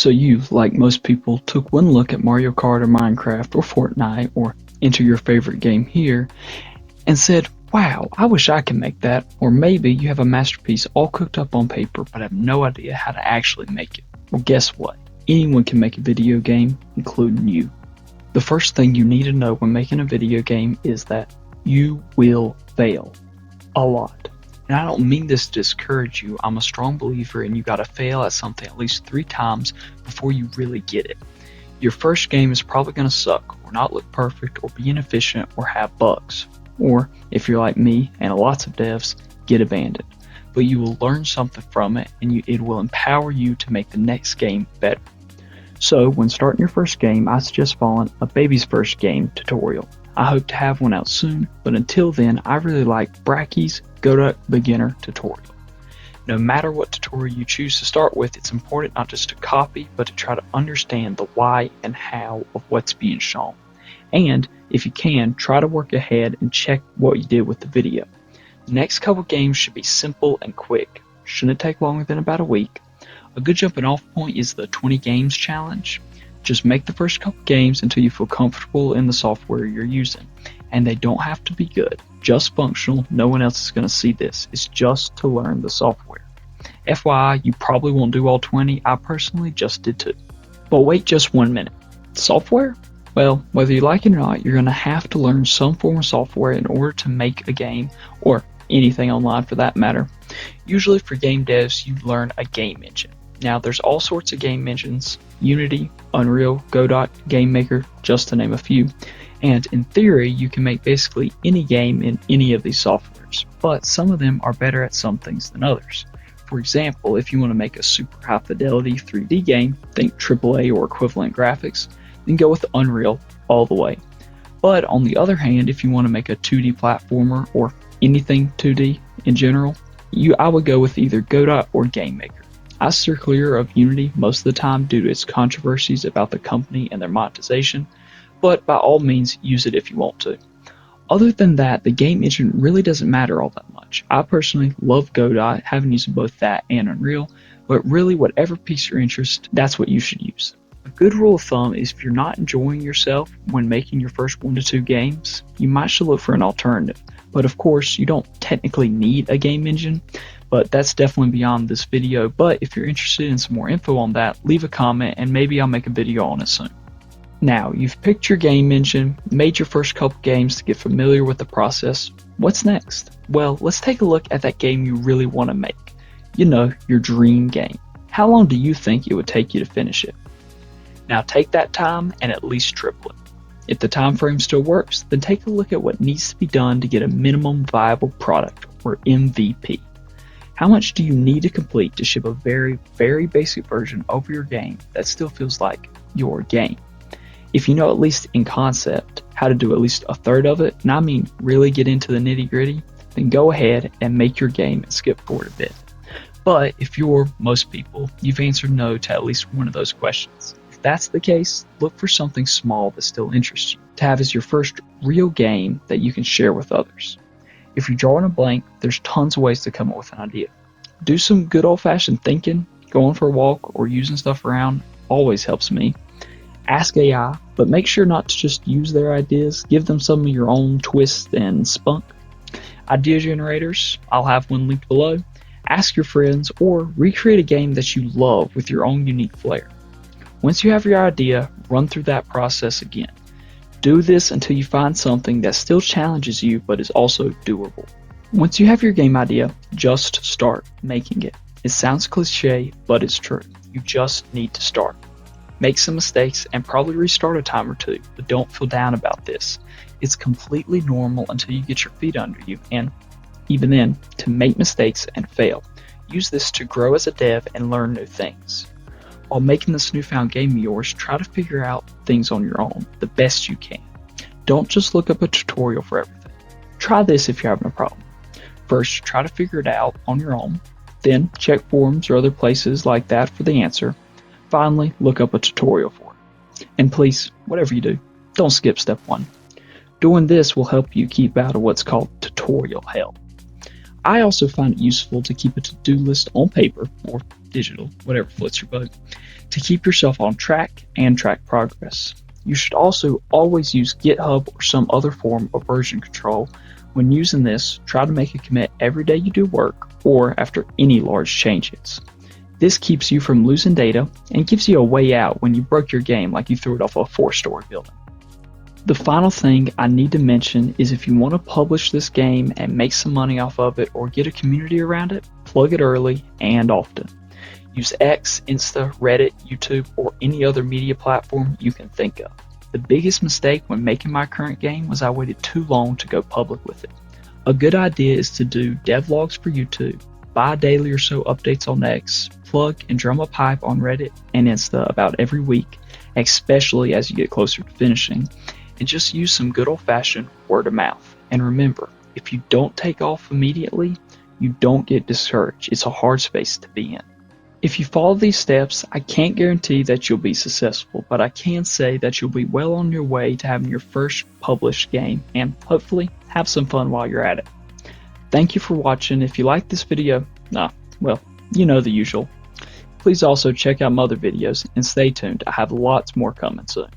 So you, like most people, took one look at Mario Kart or Minecraft or Fortnite or enter your favorite game here and said, wow, I wish I could make that. Or maybe you have a masterpiece all cooked up on paper but have no idea how to actually make it. Well, guess what? Anyone can make a video game, including you. The first thing you need to know when making a video game is that you will fail. A lot. And I don't mean this to discourage you. I'm a strong believer in you gotta fail at something at least 3 times before you really get it. Your first game is probably gonna suck, or not look perfect, or be inefficient, or have bugs. Or, if you're like me, and lots of devs, get abandoned. But you will learn something from it, and it will empower you to make the next game better. So, when starting your first game, I suggest following a baby's first game tutorial. I hope to have one out soon, but until then, I really like Bracky's Godot Beginner Tutorial. No matter what tutorial you choose to start with, it's important not just to copy, but to try to understand the why and how of what's being shown. And, if you can, try to work ahead and check what you did with the video. The next couple games should be simple and quick. Shouldn't take longer than about a week. A good jumping off point is the 20 games challenge. Just make the first couple games until you feel comfortable in the software you're using. And they don't have to be good, just functional. No one else is going to see this. It's just to learn the software. FYI, you probably won't do all 20. I personally just did 2. But wait just 1 minute. Software? Well, whether you like it or not, you're going to have to learn some form of software in order to make a game, or anything online for that matter. Usually for game devs, you learn a game engine. Now, there's all sorts of game engines: Unity, Unreal, Godot, GameMaker, just to name a few. And in theory, you can make basically any game in any of these softwares, but some of them are better at some things than others. For example, if you want to make a super high fidelity 3D game, think AAA or equivalent graphics, then go with Unreal all the way. But on the other hand, if you want to make a 2D platformer or anything 2D in general, I would go with either Godot or GameMaker. I steer clear of Unity most of the time due to its controversies about the company and their monetization, but by all means use it if you want to. Other than that, the game engine really doesn't matter all that much. I personally love Godot, having used both that and Unreal, but really whatever piques your interest, that's what you should use. A good rule of thumb is if you're not enjoying yourself when making your first 1 to 2 games, you might should look for an alternative. But of course, you don't technically need a game engine, but that's definitely beyond this video. But if you're interested in some more info on that, leave a comment and maybe I'll make a video on it soon. Now, you've picked your game engine, made your first couple games to get familiar with the process. What's next? Well, let's take a look at that game you really want to make. You know, your dream game. How long do you think it would take you to finish it? Now take that time and at least triple it. If the time frame still works, then take a look at what needs to be done to get a minimum viable product, or MVP. How much do you need to complete to ship a very, very basic version of your game that still feels like your game? If you know at least in concept how to do at least a third of it, and I mean really get into the nitty gritty, then go ahead and make your game and skip forward a bit. But if you're most people, you've answered no to at least one of those questions. If that's the case, look for something small that still interests you to have as your first real game that you can share with others. If you're drawing a blank, there's tons of ways to come up with an idea. Do some good old-fashioned thinking. Going for a walk or using stuff around always helps me. Ask AI, but make sure not to just use their ideas. Give them some of your own twist and spunk. Idea generators, I'll have one linked below. Ask your friends, or recreate a game that you love with your own unique flair. Once you have your idea, run through that process again. Do this until you find something that still challenges you but is also doable. Once you have your game idea, just start making it. It sounds cliche, but it's true. You just need to start. Make some mistakes and probably restart a time or two, but don't feel down about this. It's completely normal until you get your feet under you, and even then, to make mistakes and fail. Use this to grow as a dev and learn new things. While making this newfound game of yours, try to figure out things on your own, the best you can. Don't just look up a tutorial for everything. Try this if you're having a problem. First, try to figure it out on your own. Then, check forums or other places like that for the answer. Finally, look up a tutorial for it. And please, whatever you do, don't skip step 1. Doing this will help you keep out of what's called tutorial hell. I also find it useful to keep a to-do list on paper, or digital, whatever floats your boat, to keep yourself on track and track progress. You should also always use GitHub or some other form of version control. When using this, try to make a commit every day you do work or after any large changes. This keeps you from losing data and gives you a way out when you broke your game like you threw it off a 4-story building. The final thing I need to mention is if you want to publish this game and make some money off of it or get a community around it, plug it early and often. Use X, Insta, Reddit, YouTube, or any other media platform you can think of. The biggest mistake when making my current game was I waited too long to go public with it. A good idea is to do devlogs for YouTube, bi-daily or so updates on X, plug and drum a pipe on Reddit and Insta about every week, especially as you get closer to finishing, and just use some good old-fashioned word of mouth. And remember, if you don't take off immediately, you don't get discouraged. It's a hard space to be in. If you follow these steps, I can't guarantee that you'll be successful, but I can say that you'll be well on your way to having your first published game and hopefully have some fun while you're at it. Thank you for watching. If you like this video, well, you know the usual. Please also check out my other videos and stay tuned. I have lots more coming soon.